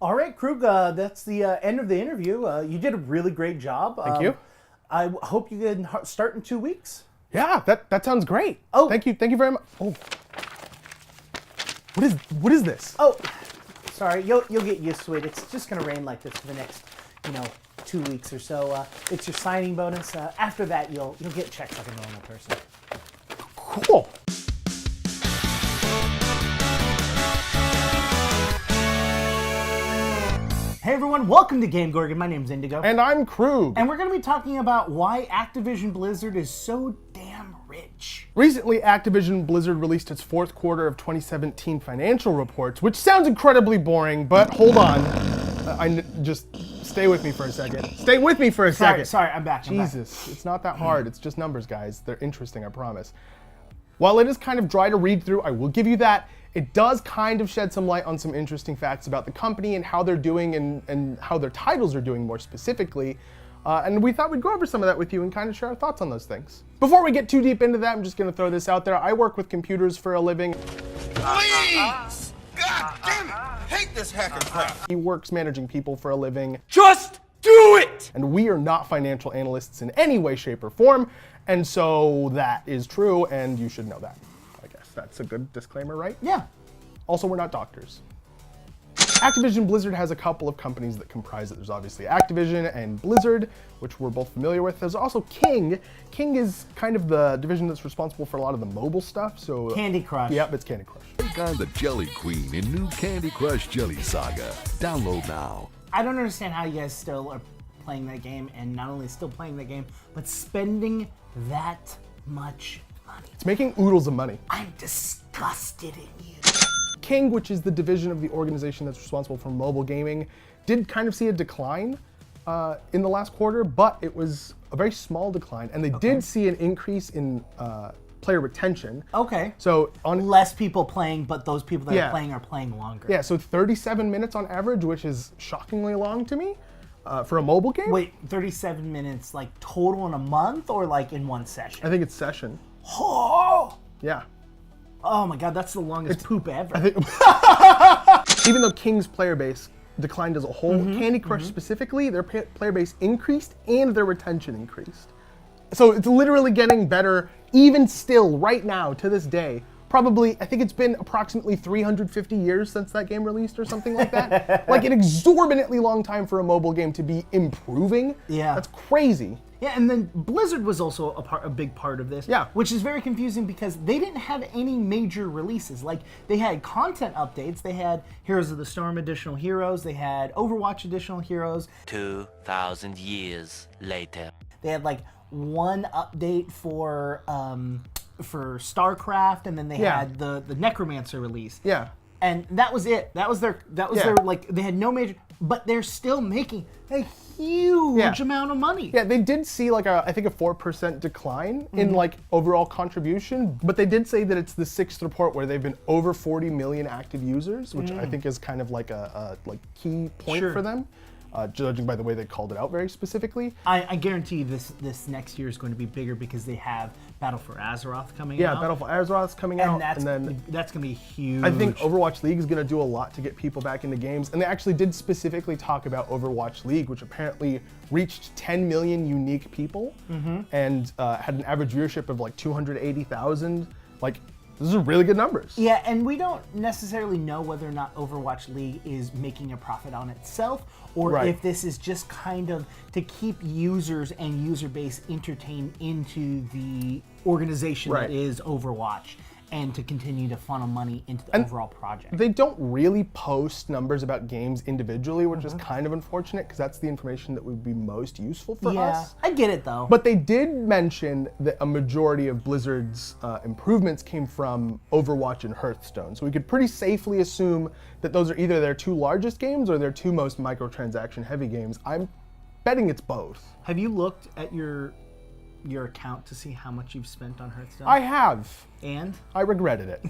All right, Krug, that's the end of the interview. You did a really great job. Thank you. I hope you can start in 2 weeks. Yeah, that sounds great. Oh. Thank you very much. Oh. What is this? Oh, sorry, you'll get used to it. It's just gonna rain like this for the next, 2 weeks or so. It's your signing bonus. After that, you'll get checks like a normal person. Cool. Hey everyone, welcome to GameGorgon. My name's Indigo. And I'm Krug. And we're going to be talking about why Activision Blizzard is so damn rich. Recently, Activision Blizzard released its fourth quarter of 2017 financial reports, which sounds incredibly boring, but hold on. Just stay with me for a second. Stay with me for a second. Sorry, I'm back. Jesus, it's not that hard. It's just numbers, guys. They're interesting, I promise. While it is kind of dry to read through, I will give you that. It does kind of shed some light on some interesting facts about the company and how they're doing and how their titles are doing more specifically. And we thought we'd go over some of that with you and kind of share our thoughts on those things. Before we get too deep into that, I'm just going to throw this out there. I work with computers for a living. Please! God damn it! I hate this hacker crap. He works managing people for a living. Just do it! And we are not financial analysts in any way, shape, or form. And so that is true, and you should know that. I guess that's a good disclaimer, right? Yeah. Also, we're not doctors. Activision Blizzard has a couple of companies that comprise it. There's obviously Activision and Blizzard, which we're both familiar with. There's also King. King is kind of the division that's responsible for a lot of the mobile stuff. So Candy Crush. Yep, it's Candy Crush. Take on the Jelly Queen in new Candy Crush Jelly Saga. Download now. I don't understand how you guys still are playing that game, and not only still playing that game, but spending that much money. It's making oodles of money. I'm disgusted in you. King, which is the division of the organization that's responsible for mobile gaming, did kind of see a decline in the last quarter, but it was a very small decline, and they did see an increase in player retention. Okay. So on Less people playing, but those people that are playing longer. Yeah, so 37 minutes on average, which is shockingly long to me for a mobile game. Wait, 37 minutes like total in a month or like in one session? I think it's session. Oh! Yeah. Oh my god, that's the longest poop ever. Even though King's player base declined as a whole, Candy Crush specifically, their player base increased and their retention increased. So it's literally getting better, even still, right now, to this day. Probably, I think it's been approximately 350 years since that game released or something like that. Like an exorbitantly long time for a mobile game to be improving. Yeah. That's crazy. Yeah, and then Blizzard was also a big part of this. Yeah. Which is very confusing because they didn't have any major releases. Like, they had content updates. They had Heroes of the Storm additional heroes. They had Overwatch additional heroes. 2,000 years later. They had, like, one update for StarCraft, and then they had the Necromancer release. Yeah. And that was it. That was their like, they had no major, but they're still making a huge amount of money. Yeah, they did see like I think a 4% decline in like overall contribution, but they did say that it's the sixth report where they've been over 40 million active users, which I think is kind of like a key point for them. Judging by the way they called it out very specifically. I guarantee this next year is going to be bigger because they have Battle for Azeroth coming out. Yeah, Battle for Azeroth's coming out, and then that's going to be huge. I think Overwatch League is going to do a lot to get people back into games, and they actually did specifically talk about Overwatch League, which apparently reached 10 million unique people and had an average viewership of like 280,000. Like, those are really good numbers. Yeah, and we don't necessarily know whether or not Overwatch League is making a profit on itself, or if this is just kind of to keep users and user base entertained into the organization that is Overwatch, and to continue to funnel money into the overall project. They don't really post numbers about games individually, which is kind of unfortunate because that's the information that would be most useful for us. I get it though. But they did mention that a majority of Blizzard's improvements came from Overwatch and Hearthstone. So we could pretty safely assume that those are either their two largest games or their two most microtransaction heavy games. I'm betting it's both. Have you looked at your account to see how much you've spent on Hearthstone? I have. And? I regretted it.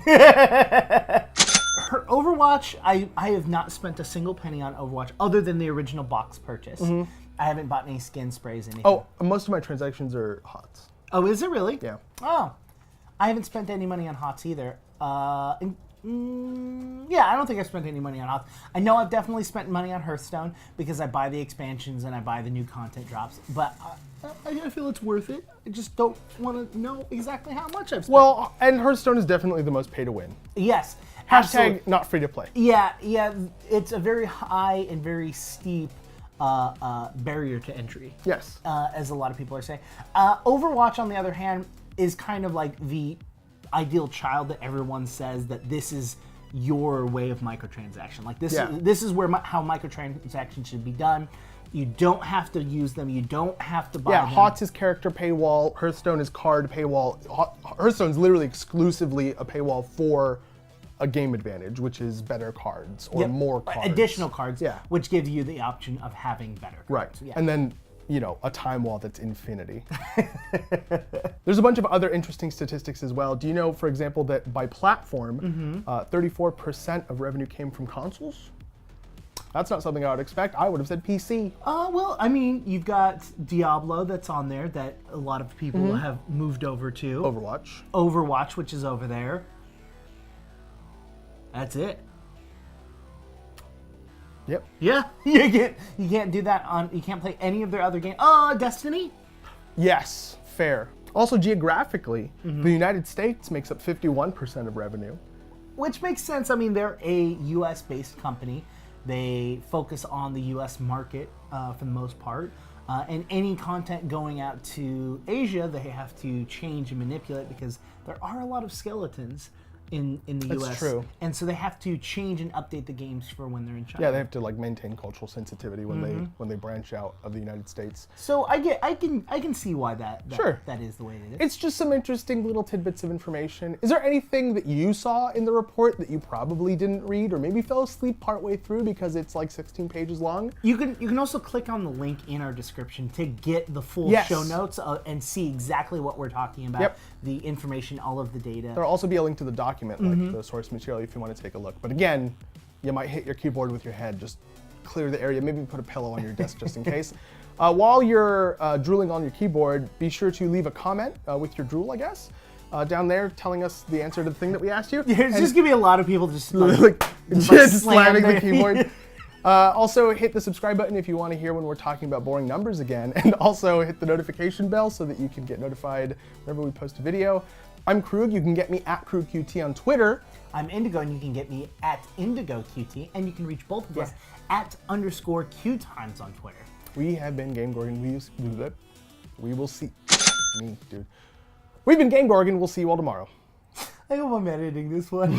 Overwatch, I have not spent a single penny on Overwatch other than the original box purchase. I haven't bought any skin sprays, anything. Oh, most of my transactions are HOTS. Oh, is it really? Yeah. Oh, I haven't spent any money on HOTS either. Yeah, I don't think I spent any money on Hearthstone. I know I've definitely spent money on Hearthstone because I buy the expansions and I buy the new content drops, but I feel it's worth it. I just don't want to know exactly how much I've spent. Well, and Hearthstone is definitely the most pay to win. Yes. Hashtag not free to play. Yeah, it's a very high and very steep barrier to entry. Yes. As a lot of people are saying. Overwatch, on the other hand, is kind of like the ideal child that everyone says that this is your way of microtransaction. Like this, this is where how microtransactions should be done. You don't have to use them. You don't have to buy them. HOTS is character paywall. Hearthstone is card paywall. Hearthstone's literally exclusively a paywall for a game advantage, which is better cards or more cards. Additional cards, which gives you the option of having better cards. Right. Yeah. And then, a time wall that's infinity. There's a bunch of other interesting statistics as well. Do you know, for example, that by platform, 34% of revenue came from consoles? That's not something I would expect. I would have said PC. Well, I mean, you've got Diablo that's on there that a lot of people have moved over to. Overwatch, which is over there. That's it. Yep. Yeah, you can't do that on. You can't play any of their other games. Oh, Destiny. Yes, fair. Also, geographically, the United States makes up 51% of revenue. Which makes sense. I mean, they're a U.S.-based company. They focus on the U.S. market for the most part. And any content going out to Asia, they have to change and manipulate because there are a lot of skeletons in the U.S. That's true. And so they have to change and update the games for when they're in China. Yeah, they have to maintain cultural sensitivity when they branch out of the United States. So I can see why that is the way it is. It's just some interesting little tidbits of information. Is there anything that you saw in the report that you probably didn't read or maybe fell asleep partway through because it's 16 pages long? You can also click on the link in our description to get the full show notes and see exactly what we're talking about, the information, all of the data. There'll also be a link to the document, like the source material, if you want to take a look. But again, you might hit your keyboard with your head. Just clear the area. Maybe put a pillow on your desk just in case. While you're drooling on your keyboard, be sure to leave a comment with your drool, I guess, down there telling us the answer to the thing that we asked you. Yeah, it's just gonna be a lot of people just slamming the keyboard. Also, hit the subscribe button if you want to hear when we're talking about boring numbers again, and also hit the notification bell so that you can get notified whenever we post a video. I'm Krug. You can get me at KrugQT on Twitter. I'm Indigo, and you can get me at IndigoQT, and you can reach both of us at _QueueTimes on Twitter. We have been GameGorgon. We will see. Me, dude. We've been GameGorgon. We'll see you all tomorrow. I hope I'm editing this one.